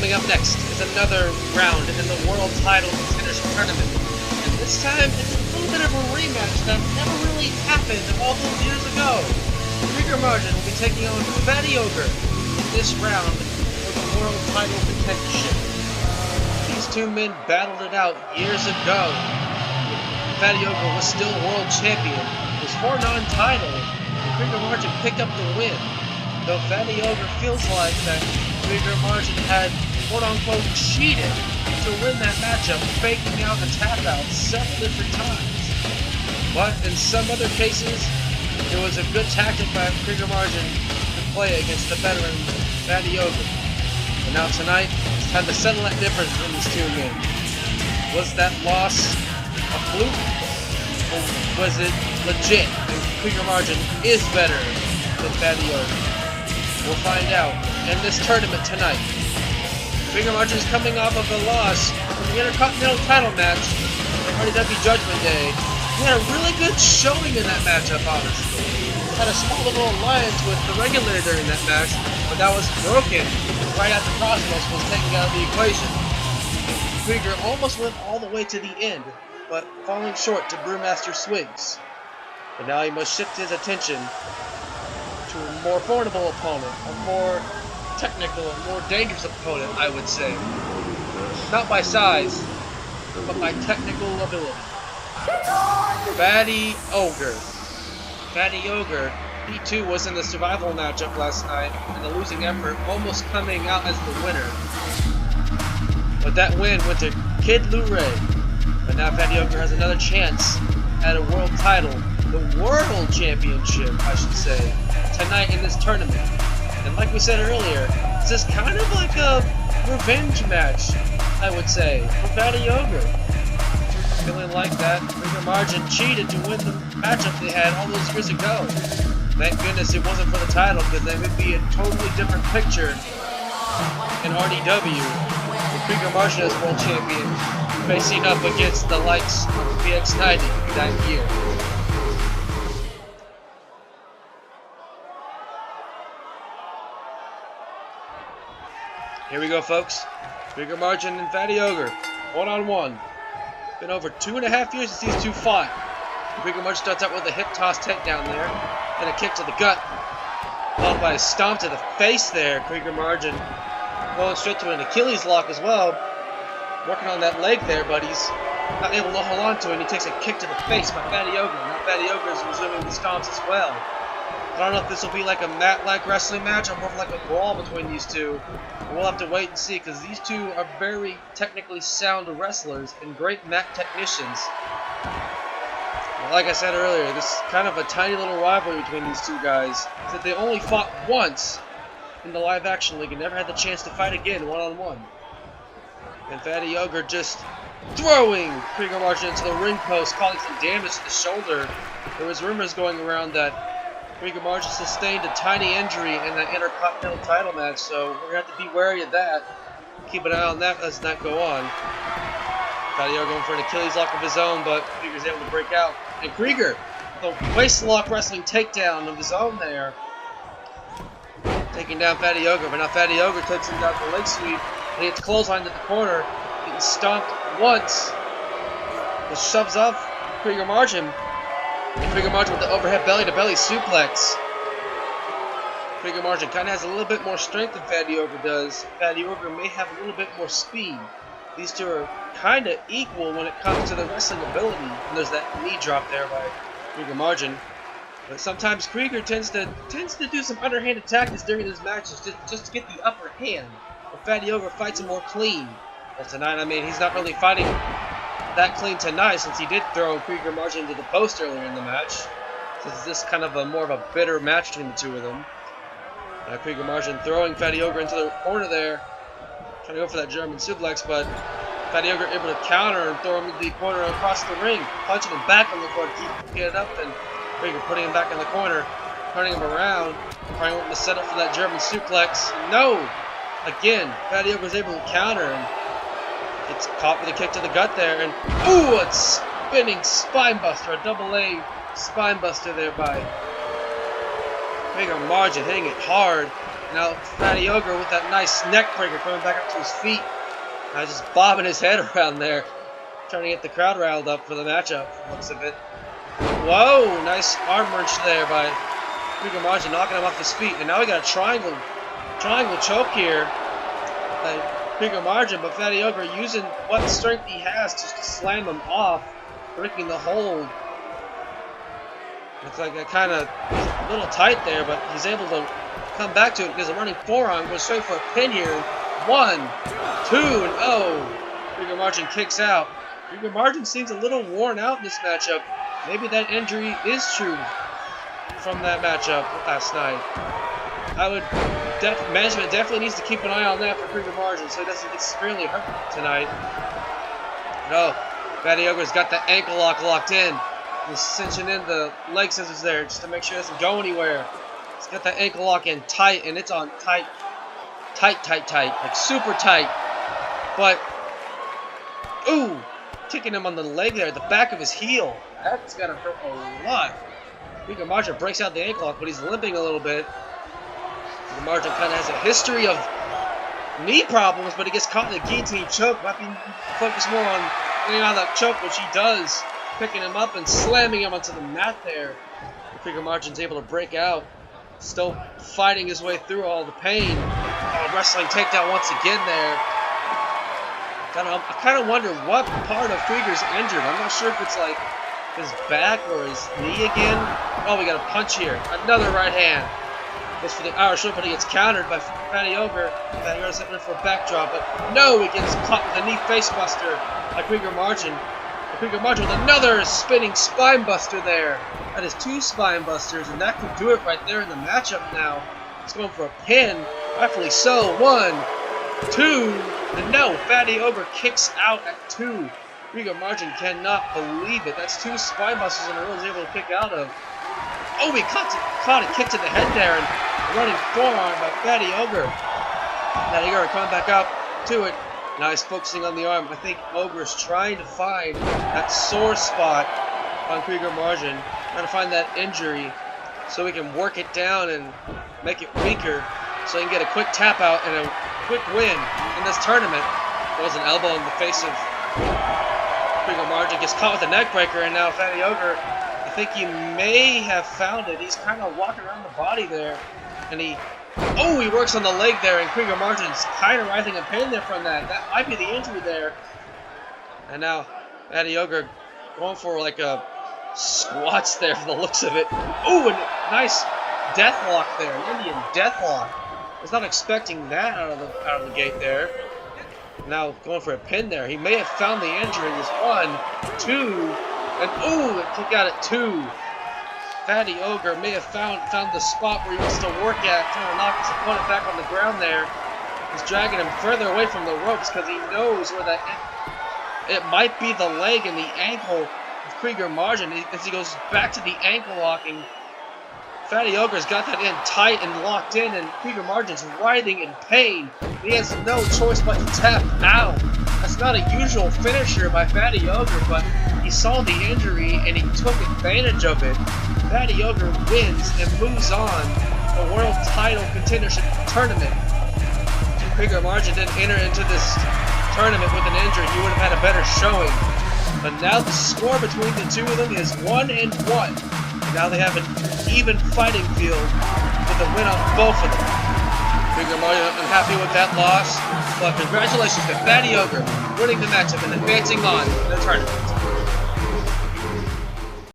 Coming up next is another round in the World Title Contendership Tournament. And this time, it's a little bit of a rematch that never really happened all those years ago. Krieger Marjen will be taking on Phatty Ogre in this round for the World Title Contendership. These two men battled it out years ago. Phatty Ogre was still world champion. It was for non-title, and Krieger Marjen picked up the win. Though Phatty Ogre feels like that Krieger Marjen had quote-unquote cheated to win that matchup, faking out a tap-out several different times. But in some other cases, it was a good tactic by Krieger Marjen to play against the veteran Phatty Ogre. And now tonight, it's time to settle that difference between these two men. Was that loss a fluke? Or was it legit? And Krieger Marjen is better than Phatty Ogre. We'll find out in this tournament tonight. Krieger Marjen is coming off of a loss from the Intercontinental title match on RDW Judgment Day. He had a really good showing in that matchup, honestly. Had a small little alliance with the Regulator during that match, but that was broken right after Cosmos was taken out of the equation. Krieger almost went all the way to the end, but falling short to Brewmaster Swiggs. But now he must shift his attention to a more formidable opponent, a more technical, more dangerous opponent, I would say. Not by size, but by technical ability. Phatty Ogre. Phatty Ogre, he too was in the survival matchup last night, in a losing effort, almost coming out as the winner. But that win went to Kid Lou Ray. But now Phatty Ogre has another chance at a world title, the World Championship, I should say, tonight in this tournament. And like we said earlier, this is kind of like a revenge match, I would say, for Phatty Ogre. Feeling like that Krieger Marjen cheated to win the matchup they had all those years ago. Thank goodness it wasn't for the title, because then it would be a totally different picture in RDW, with Krieger Marjen as world champion, facing up against the likes of VX90 that year. Here we go, folks. Krieger Marjen and Phatty Ogre, one-on-one. Been over 2.5 years since these two fought. Krieger Marjen starts out with a hip toss takedown there, and a kick to the gut, followed by a stomp to the face there. Krieger Marjen going straight to an Achilles lock as well, working on that leg there, but he's not able to hold on to it, and he takes a kick to the face by Phatty Ogre. Now Phatty Ogre is resuming the stomps as well. I don't know if this will be like a mat-like wrestling match or more of like a brawl between these two. We'll have to wait and see, because these two are very technically sound wrestlers and great mat technicians. Like I said earlier, this is kind of a tiny little rivalry between these two guys. That they only fought once in the live action league and never had the chance to fight again one-on-one. And Phatty Ogre just throwing Krieger Marjen into the ring post, causing some damage to the shoulder. There was rumors going around that Krieger Marjen sustained a tiny injury in that Intercontinental title match, so we're going to have to be wary of that. Keep an eye on that as that go on. Phatty Ogre going for an Achilles lock of his own, but Krieger's able to break out. And Krieger, the waist lock wrestling takedown of his own there, taking down Phatty Ogre. But now Phatty Ogre takes him down the leg sweep, and he hits clothesline to the corner, getting stomped once. It shoves off Krieger Marjen. And Krieger Marjen with the overhead belly-to-belly suplex. Krieger Marjen kind of has a little bit more strength than Phatty Ogre does. Phatty Ogre may have a little bit more speed. These two are kind of equal when it comes to the wrestling ability. And there's that knee drop there by Krieger Marjen. But sometimes Krieger tends to do some underhanded tactics during his matches just to get the upper hand. But Phatty Ogre fights him more clean. Well, tonight, I mean, he's not really fighting that clean tonight, since he did throw Krieger Marjen into the post earlier in the match. This is just kind of more of a bitter match between the two of them. Krieger Marjen throwing Phatty Ogre into the corner there, trying to go for that German suplex, but Phatty Ogre able to counter and throw him into the corner across the ring, punching him back on the floor to keep it up, and Krieger putting him back in the corner, turning him around, trying to set up for that German suplex. No! Again, Phatty Ogre was able to counter and gets caught with a kick to the gut there, and ooh, a spinning spinebuster, a double-A spinebuster there by Krieger Marjen, hitting it hard. Now Phatty Ogre with that nice neck breaker coming back up to his feet. Just bobbing his head around there, trying to get the crowd riled up for the matchup. Looks of it. Whoa, nice arm wrench there by Krieger Marjen, knocking him off his feet. And now we got a triangle choke here by Krieger Marjen, but Phatty Ogre using what strength he has just to slam him off, breaking the hold. Looks like that kind of a little tight there, but he's able to come back to it because the running forearm goes straight for a pin here. 1, 2, and oh, Krieger Marjen kicks out. Krieger Marjen seems a little worn out in this matchup. Maybe that injury is true from that matchup last night. Management definitely needs to keep an eye on that for Krieger Marjen so he doesn't get severely hurt tonight. No, Phatty Ogre's got the ankle lock locked in. He's cinching in the leg scissors there just to make sure it doesn't go anywhere. He's got that ankle lock in tight, and it's on tight, like super tight. But, ooh, kicking him on the leg there, the back of his heel. That's gotta hurt a lot. Krieger Marjen breaks out the ankle lock, but he's limping a little bit. Krieger Marjen kind of has a history of knee problems, but he gets caught in the guillotine choke. Might be focused more on getting out of that choke, which he does. Picking him up and slamming him onto the mat there. Krieger Marjen's able to break out. Still fighting his way through all the pain. Wrestling takedown once again there. I kind of wonder what part of Krieger's injured. I'm not sure if it's like his back or his knee again. Oh, we got a punch here. Another right hand. Goes for the Irish whip, but he gets countered by Phatty Ogre. Phatty Ogre's looking for a backdrop, but no, he gets caught with a knee facebuster by Krieger Marjen. Krieger Marjen with another spinning spine buster there. That is 2 spine busters, and that could do it right there in the matchup now. He's going for a pin, rightfully so. 1, 2, and no, Phatty Ogre kicks out at 2. Krieger Marjen cannot believe it. That's 2 spine busters in a row he's able to kick out of. Oh, he caught a kick to the head there, and a running forearm by Phatty Ogre. Phatty Ogre coming back up to it. Now he's focusing on the arm. I think Ogre's trying to find that sore spot on Krieger Marjen, trying to find that injury so he can work it down and make it weaker so he can get a quick tap out and a quick win in this tournament. There was an elbow in the face of Krieger Marjen, gets caught with a neck breaker, and now Phatty Ogre, I think he may have found it. He's kind of walking around the body there, and he works on the leg there, and Krieger Marjen's kind of writhing in pain there from that. That might be the injury there. And now Phatty Ogre going for like a squats there for the looks of it. Ooh, and nice death lock there, an Indian death lock. I was not expecting that out of the gate there. Now going for a pin there. He may have found the injury. There's 1, 2, and ooh, a kick out at 2. Phatty Ogre may have found the spot where he wants to work at, trying to knock his opponent back on the ground there. He's dragging him further away from the ropes because he knows where that it might be the leg and the ankle of Krieger Marjen as he goes back to the ankle locking. Phatty Ogre's got that in tight and locked in, and Krieger Marjen's writhing in pain. He has no choice but to tap out. That's not a usual finisher by Phatty Ogre, but he saw the injury and he took advantage of it. Phatty Ogre wins and moves on the World Title Contendership tournament. Krieger Marjen didn't enter into this tournament with an injury. He would have had a better showing. But now the score between the two of them is 1-1. Now they have an even fighting field with a win on both of them. Krieger Marjen unhappy with that loss, but congratulations to Phatty Ogre winning the matchup and advancing on to the tournament.